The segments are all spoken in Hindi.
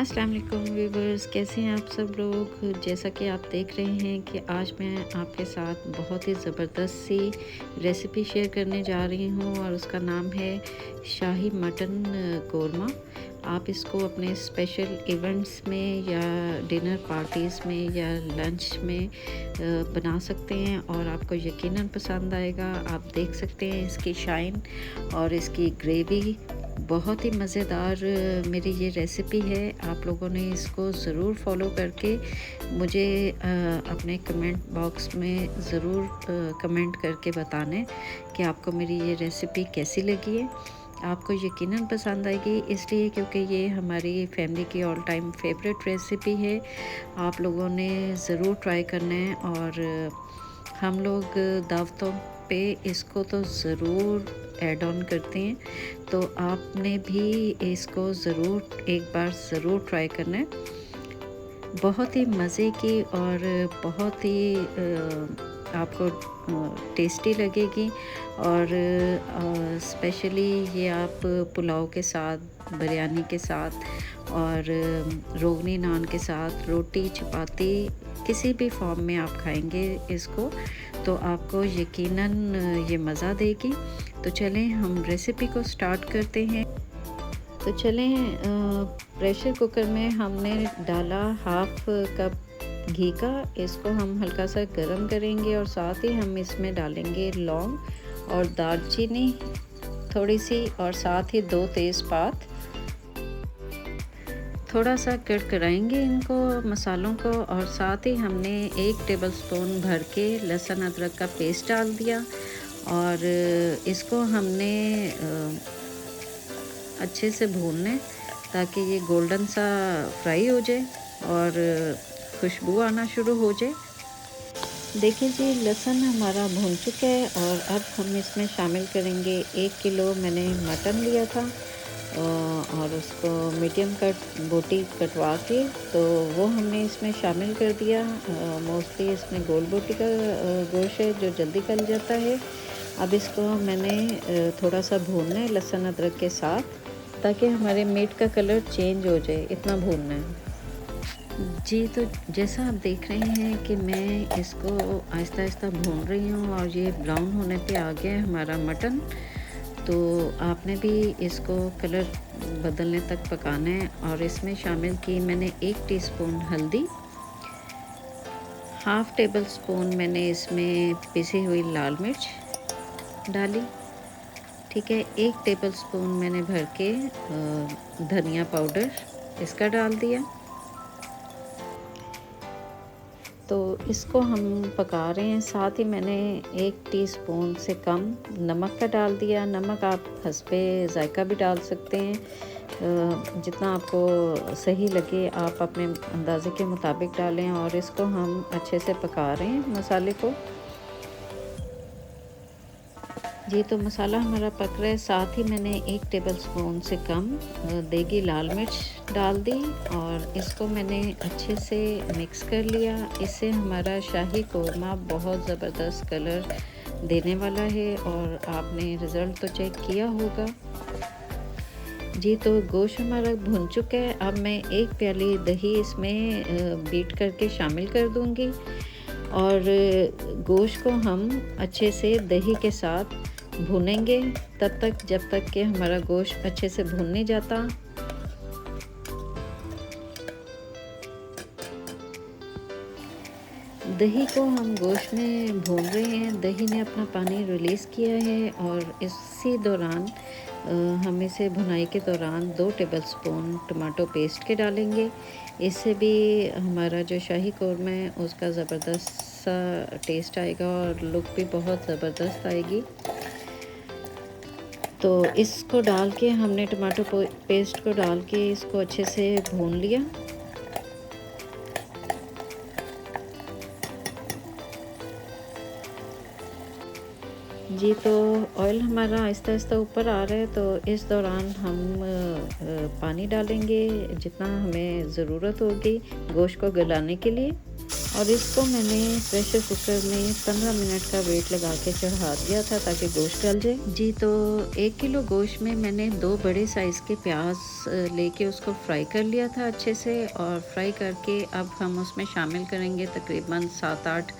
अस्सलाम वालेकुम व्यूवर्स, कैसे हैं आप सब लोग। जैसा कि आप देख रहे हैं कि आज मैं आपके साथ बहुत ही ज़बरदस्त सी रेसिपी शेयर करने जा रही हूं और उसका नाम है शाही मटन कोरमा। आप इसको अपने स्पेशल इवेंट्स में या डिनर पार्टीज़ में या लंच में बना सकते हैं और आपको यकीनन पसंद आएगा। आप देख सकते हैं इसकी शाइन और इसकी ग्रेवी बहुत ही मज़ेदार मेरी ये रेसिपी है। आप लोगों ने इसको ज़रूर फॉलो करके मुझे अपने कमेंट बॉक्स में ज़रूर कमेंट करके बताने कि आपको मेरी ये रेसिपी कैसी लगी है। आपको यकीनन पसंद आएगी, इसलिए क्योंकि ये हमारी फैमिली की ऑल टाइम फेवरेट रेसिपी है। आप लोगों ने ज़रूर ट्राई करना है और हम लोग दावतों पे इसको तो ज़रूर ऐड ऑन करते हैं, तो आपने भी इसको ज़रूर एक बार ज़रूर ट्राई करना है। बहुत ही मज़े की और बहुत ही आपको टेस्टी लगेगी और स्पेशली ये आप पुलाव के साथ, बिरयानी के साथ और रोगनी नान के साथ, रोटी चपाती किसी भी फॉर्म में आप खाएंगे इसको तो आपको यकीनन ये मज़ा देगी। तो चलें हम रेसिपी को स्टार्ट करते हैं। तो चलें, प्रेशर कुकर में हमने डाला हाफ कप घी का। इसको हम हल्का सा गरम करेंगे और साथ ही हम इसमें डालेंगे लौंग और दालचीनी थोड़ी सी और साथ ही 2 तेज़पात। थोड़ा सा कड़कड़ाएंगे इनको मसालों को और साथ ही हमने 1 टेबलस्पून भर के लहसुन अदरक का पेस्ट डाल दिया और इसको हमने अच्छे से भूनना है ताकि ये गोल्डन सा फ्राई हो जाए और खुशबू आना शुरू हो जाए। देखिए जी, लहसुन हमारा भून चुका है और अब हम इसमें शामिल करेंगे 1 किलो मैंने मटन लिया था और उसको मीडियम कट बोटी कटवा के तो वो हमने इसमें शामिल कर दिया। मोस्टली इसमें गोल बोटी का गोश्त है जो जल्दी गल जाता है। अब इसको मैंने थोड़ा सा भूनना है लहसुन अदरक के साथ ताकि हमारे मीट का कलर चेंज हो जाए, इतना भूनना है जी। तो जैसा आप देख रहे हैं कि मैं इसको आहिस्ता आहिस्ता भून रही हूँ और ये ब्राउन होने पे आ गया है हमारा मटन। तो आपने भी इसको कलर बदलने तक पकाना है और इसमें शामिल की मैंने 1 टीस्पून हल्दी, हाफ टेबल स्पून मैंने इसमें पिसी हुई लाल मिर्च डाली, ठीक है। 1 टेबल स्पून मैंने भर के धनिया पाउडर इसका डाल दिया। तो इसको हम पका रहे हैं। साथ ही मैंने 1 टीस्पून से कम नमक का डाल दिया। नमक आप हस्बे ज़ायका भी डाल सकते हैं, जितना आपको सही लगे आप अपने अंदाज़े के मुताबिक डालें और इसको हम अच्छे से पका रहे हैं मसाले को जी। तो मसाला हमारा पक रहा है। साथ ही मैंने 1 टेबलस्पून से कम देगी लाल मिर्च डाल दी और इसको मैंने अच्छे से मिक्स कर लिया। इससे हमारा शाही कोरमा बहुत ज़बरदस्त कलर देने वाला है और आपने रिज़ल्ट तो चेक किया होगा जी। तो गोश्त हमारा भुन चुका है। अब मैं 1 प्याली दही इसमें बीट करके शामिल कर दूंगी और गोश्त को हम अच्छे से दही के साथ भूनेंगे तब तक जब तक कि हमारा गोश्त अच्छे से भून नहीं जाता। दही को हम गोश्त में भून रहे हैं। दही ने अपना पानी रिलीज़ किया है और इसी दौरान हम इसे भुनाई के दौरान 2 टेबलस्पून टमाटो पेस्ट के डालेंगे। इससे भी हमारा जो शाही कोरमा है उसका ज़बरदस्त सा टेस्ट आएगा और लुक भी बहुत ज़बरदस्त आएगी। तो इसको डाल के हमने टमाटो पेस्ट को डाल के इसको अच्छे से भून लिया जी। तो ऑयल हमारा आहिस्ता आहिस्ता ऊपर आ रहा है, तो इस दौरान हम पानी डालेंगे जितना हमें ज़रूरत होगी गोश्त को गलाने के लिए। और इसको मैंने प्रेशर कुकर में 15 मिनट का वेट लगा के चढ़ा दिया था ताकि गोश्त गल जाए। जी, तो 1 किलो गोश्त में मैंने 2 बड़े साइज़ के प्याज लेके उसको फ्राई कर लिया था अच्छे से, और फ्राई करके अब हम उसमें शामिल करेंगे तकरीबन 7-8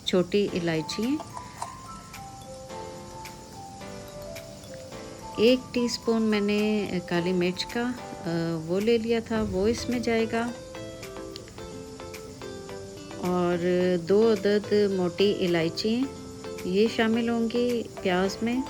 छोटी इलायची, 1 टीस्पून मैंने काली मिर्च का वो ले लिया था, वो इसमें जाएगा, और 2 अदद मोटी इलायची ये शामिल होंगी प्याज में,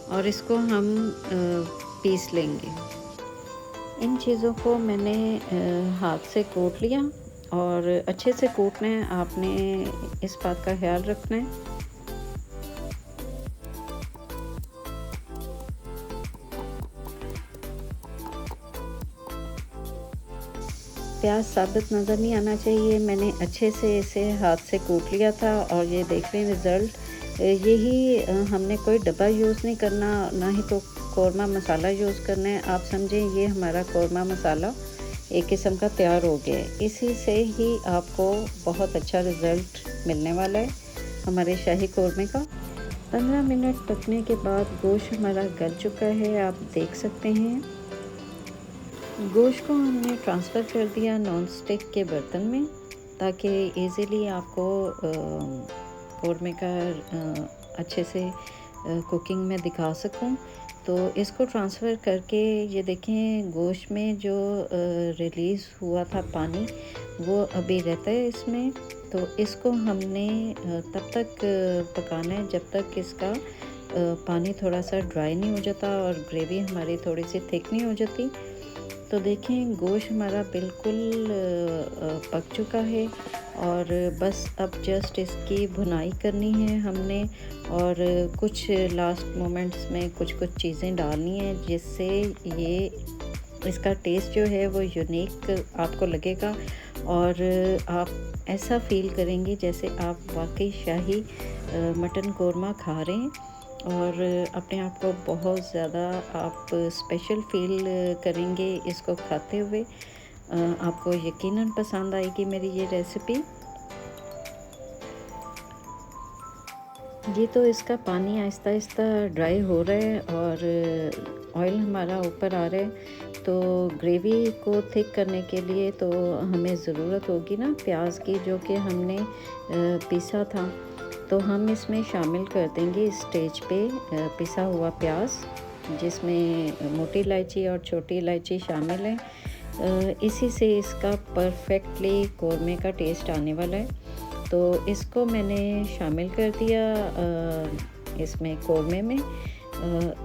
और इसको हम पीस लेंगे। इन चीज़ों को मैंने हाथ से कूट लिया, और अच्छे से कूटना है, आपने इस बात का ख्याल रखना है। प्याज साबित नज़र नहीं आना चाहिए। मैंने अच्छे से इसे हाथ से कूट लिया था, और ये देख लें रिज़ल्ट। यही हमने कोई डब्बा यूज़ नहीं करना, ना ही तो कौरमा मसाला यूज़ करना है। आप समझें ये हमारा कौरमा मसाला एक किस्म का तैयार हो गया है। इसी से ही आपको बहुत अच्छा रिज़ल्ट मिलने वाला है हमारे शाही कौरमे का। 15 मिनट पकने के बाद गोश्त हमारा गल चुका है, आप देख सकते हैं। गोश्त को हमने ट्रांसफ़र कर दिया नॉन स्टिक के बर्तन में, ताकि इजीली आपको कौरमे का अच्छे से कुकिंग में दिखा सकूं। तो इसको ट्रांसफ़र करके ये देखें, गोश्त में जो रिलीज़ हुआ था पानी, वो अभी रहता है इसमें। तो इसको हमने तब तक पकाना है जब तक इसका पानी थोड़ा सा ड्राई नहीं हो जाता और ग्रेवी हमारी थोड़ी सी थिक नहीं हो जाती। तो देखें, गोश्त हमारा बिल्कुल पक चुका है, और बस अब जस्ट इसकी भुनाई करनी है हमने, और कुछ लास्ट मोमेंट्स में कुछ चीज़ें डालनी हैं, जिससे ये इसका टेस्ट जो है वो यूनिक आपको लगेगा, और आप ऐसा फ़ील करेंगे जैसे आप वाकई शाही मटन कौरमा खा रहे हैं, और अपने आप को बहुत ज़्यादा आप स्पेशल फ़ील करेंगे इसको खाते हुए। आपको यकीनन पसंद आएगी मेरी ये रेसिपी। जी, तो इसका पानी आहिस्ता आहिस्ता ड्राई हो रहा है, और ऑयल हमारा ऊपर आ रहा है। तो ग्रेवी को थिक करने के लिए तो हमें ज़रूरत होगी ना प्याज की, जो कि हमने पीसा था। तो हम इसमें शामिल कर देंगे इस स्टेज पे पिसा हुआ प्याज, जिसमें मोटी इलायची और छोटी इलायची शामिल है। इसी से इसका परफेक्टली कौरमे का टेस्ट आने वाला है। तो इसको मैंने शामिल कर दिया इसमें कौरमे में।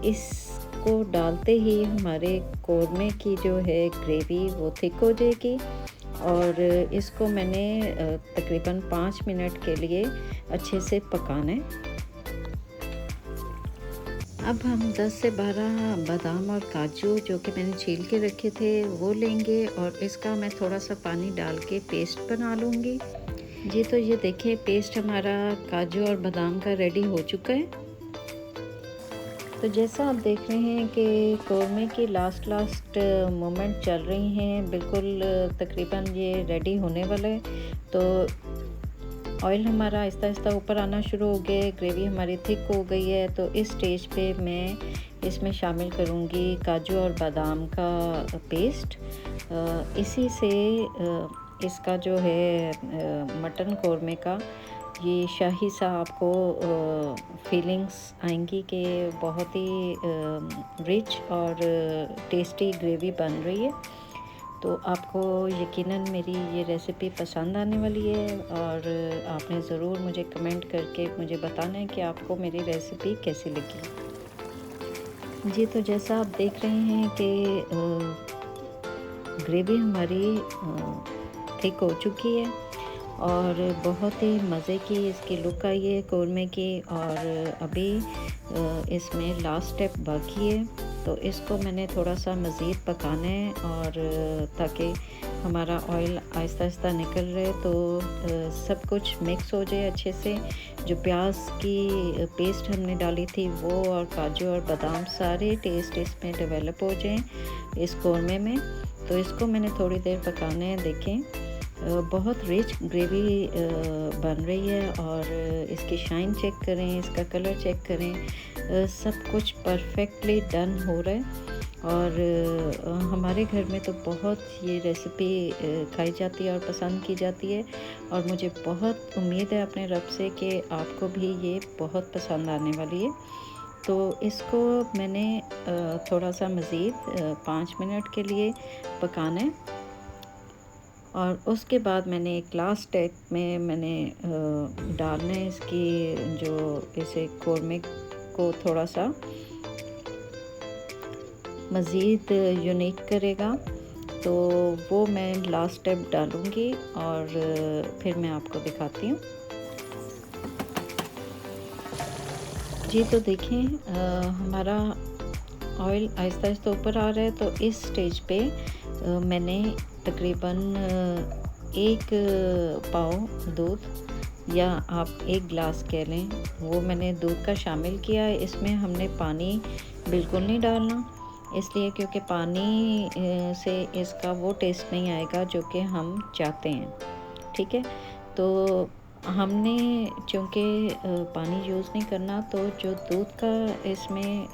इसको डालते ही हमारे कौरमे की जो है ग्रेवी वो थिक हो जाएगी, और इसको मैंने तकरीबन 5 मिनट के लिए अच्छे से पकाना है। अब हम 10 से 12 बादाम और काजू जो कि मैंने छील के रखे थे वो लेंगे, और इसका मैं थोड़ा सा पानी डाल के पेस्ट बना लूँगी। जी, तो ये देखें, पेस्ट हमारा काजू और बादाम का रेडी हो चुका है। तो जैसा आप देख रहे हैं कि कौरमे की लास्ट मोमेंट चल रही हैं, बिल्कुल तकरीबन ये रेडी होने वाला है। तो ऑयल हमारा आहिस्ता आहिस्ता ऊपर आना शुरू हो गया है, ग्रेवी हमारी थिक हो गई है। तो इस स्टेज पे मैं इसमें शामिल करूँगी काजू और बादाम का पेस्ट। इसी से इसका जो है मटन कौरमे का ये शाही सा आपको फीलिंग्स आएंगी कि बहुत ही रिच और टेस्टी ग्रेवी बन रही है। तो आपको यकीनन मेरी ये रेसिपी पसंद आने वाली है, और आपने ज़रूर मुझे कमेंट करके मुझे बताना है कि आपको मेरी रेसिपी कैसी लगी। जी, तो जैसा आप देख रहे हैं कि ग्रेवी हमारी थिक हो चुकी है, और बहुत ही मज़े की इसकी लुक आई है कौरमे की। और अभी इसमें लास्ट स्टेप बाकी है, तो इसको मैंने थोड़ा सा मज़ीद पकाना है, और ताकि हमारा ऑयल आहिस्ता आहिस्ता निकल रहे, तो सब कुछ मिक्स हो जाए अच्छे से। जो प्याज की पेस्ट हमने डाली थी वो, और काजू और बादाम, सारे टेस्ट इसमें डेवलप हो जाएं इस कौरमे में। तो इसको मैंने थोड़ी देर पकाना है। देखें, बहुत रिच ग्रेवी बन रही है। और इसकी शाइन चेक करें, इसका कलर चेक करें, सब कुछ परफेक्टली डन हो रहा है। और हमारे घर में तो बहुत ये रेसिपी खाई जाती है और पसंद की जाती है। और मुझे बहुत उम्मीद है अपने रब से कि आपको भी ये बहुत पसंद आने वाली है। तो इसको मैंने थोड़ा सा मज़ीद 5 मिनट के लिए पकाना है। और उसके बाद मैंने एक लास्ट स्टेप में मैंने डालना है इसकी जो इसे कौरमे को थोड़ा सा मज़ीद यूनिक करेगा। तो वो मैं लास्ट स्टेप डालूँगी और फिर मैं आपको दिखाती हूँ। जी तो देखें हमारा ऑयल आहिस्ता आहिस्ता ऊपर आ रहा है। तो इस स्टेज पे मैंने तकरीबन 1 पाव दूध या आप 1 गिलास कह लें, वो मैंने दूध का शामिल किया है। इसमें हमने पानी बिल्कुल नहीं डालना, इसलिए क्योंकि पानी से इसका वो टेस्ट नहीं आएगा जो कि हम चाहते हैं। ठीक है, तो हमने चूँकि पानी यूज़ नहीं करना, तो जो दूध का इसमें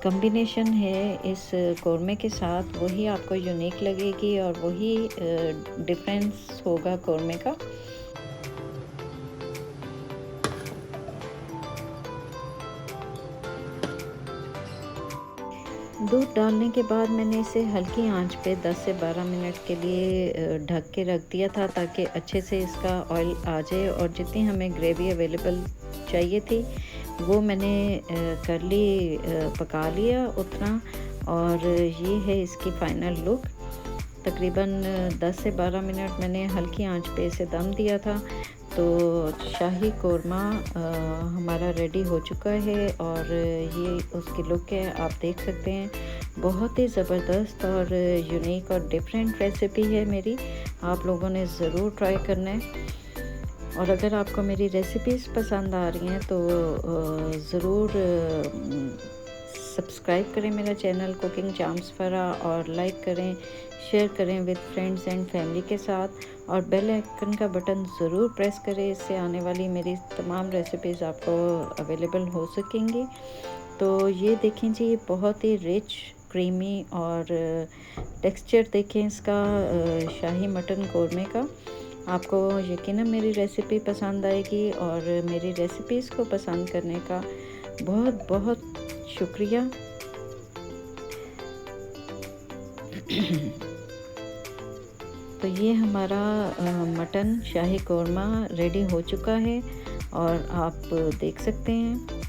कॉम्बिनेशन है इस कौरमे के साथ, वही आपको यूनिक लगेगी और वही डिफरेंस होगा कौरमे का। दूध डालने के बाद मैंने इसे हल्की आंच पे 10 से 12 मिनट के लिए ढक के रख दिया था, ताकि अच्छे से इसका ऑयल आ जाए और जितनी हमें ग्रेवी अवेलेबल चाहिए थी वो मैंने कर ली, पका लिया उतना। और ये है इसकी फ़ाइनल लुक। तकरीबन 10 से 12 मिनट मैंने हल्की आंच पे इसे दम दिया था। तो शाही कौरमा हमारा रेडी हो चुका है और ये उसकी लुक है, आप देख सकते हैं। बहुत ही ज़बरदस्त और यूनिक और डिफरेंट रेसिपी है मेरी, आप लोगों ने ज़रूर ट्राई करना है। और अगर आपको मेरी रेसिपीज़ पसंद आ रही हैं तो ज़रूर सब्सक्राइब करें मेरा चैनल कुकिंग चार्म्स फरा, और लाइक करें, शेयर करें विद फ्रेंड्स एंड फैमिली के साथ, और बेल आइकन का बटन ज़रूर प्रेस करें। इससे आने वाली मेरी तमाम रेसिपीज़ आपको अवेलेबल हो सकेंगी। तो ये देखें जी, बहुत ही रिच क्रीमी और टेक्सचर देखें इसका शाही मटन कौरमे का। आपको यकीनन मेरी रेसिपी पसंद आएगी और मेरी रेसिपीज़ को पसंद करने का बहुत बहुत शुक्रिया। तो ये हमारा मटन शाही कौरमा रेडी हो चुका है और आप देख सकते हैं।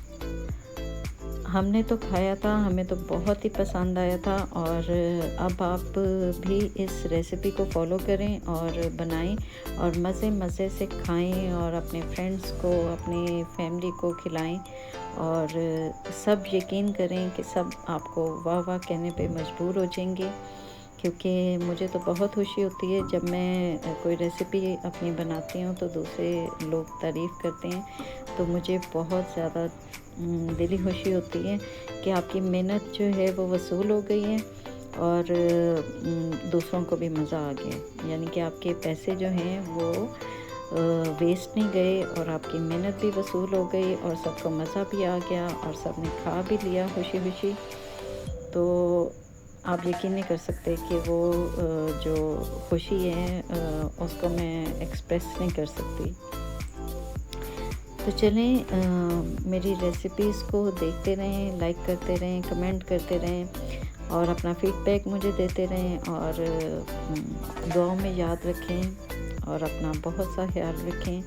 हमने तो खाया था, हमें तो बहुत ही पसंद आया था। और अब आप भी इस रेसिपी को फॉलो करें और बनाएं और मज़े से खाएं और अपने फ्रेंड्स को, अपनी फैमिली को खिलाएं। और सब यकीन करें कि सब आपको वाह वाह कहने पे मजबूर हो जाएंगे, क्योंकि मुझे तो बहुत खुशी होती है जब मैं कोई रेसिपी अपनी बनाती हूँ तो दूसरे लोग तारीफ़ करते हैं। तो मुझे बहुत ज़्यादा दिली खुशी होती है कि आपकी मेहनत जो है वो वसूल हो गई है और दूसरों को भी मज़ा आ गया। यानी कि आपके पैसे जो हैं वो वेस्ट नहीं गए और आपकी मेहनत भी वसूल हो गई और सबको मज़ा भी आ गया और सब ने खा भी लिया खुशी खुशी। तो आप यकीन नहीं कर सकते कि वो जो खुशी है उसको मैं एक्सप्रेस नहीं कर सकती। तो चलें, मेरी रेसिपीज़ को देखते रहें, लाइक करते रहें, कमेंट करते रहें और अपना फीडबैक मुझे देते रहें। और दुआओं में याद रखें और अपना बहुत सा ख्याल रखें।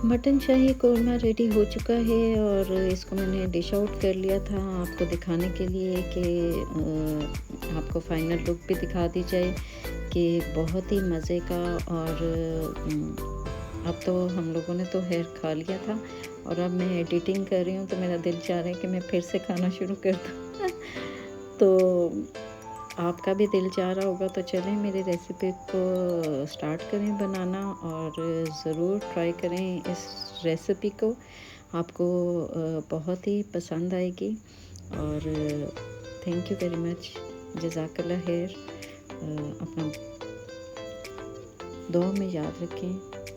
मटन शाही कौरमा रेडी हो चुका है और इसको मैंने डिश आउट कर लिया था आपको दिखाने के लिए कि आपको फाइनल लुक भी दिखा दी जाए कि बहुत ही मज़े का। और अब तो हम लोगों ने तो खैर खा लिया था और अब मैं एडिटिंग कर रही हूँ तो मेरा दिल चाह रहा है कि मैं फिर से खाना शुरू कर दूँ। तो आपका भी दिल चाह रहा होगा, तो चलें मेरी रेसिपी को स्टार्ट करें बनाना और ज़रूर ट्राई करें इस रेसिपी को। आपको बहुत ही पसंद आएगी। और थैंक यू वेरी मच, जज़ाकल्लाह खैर। अपना दुआ में याद रखें।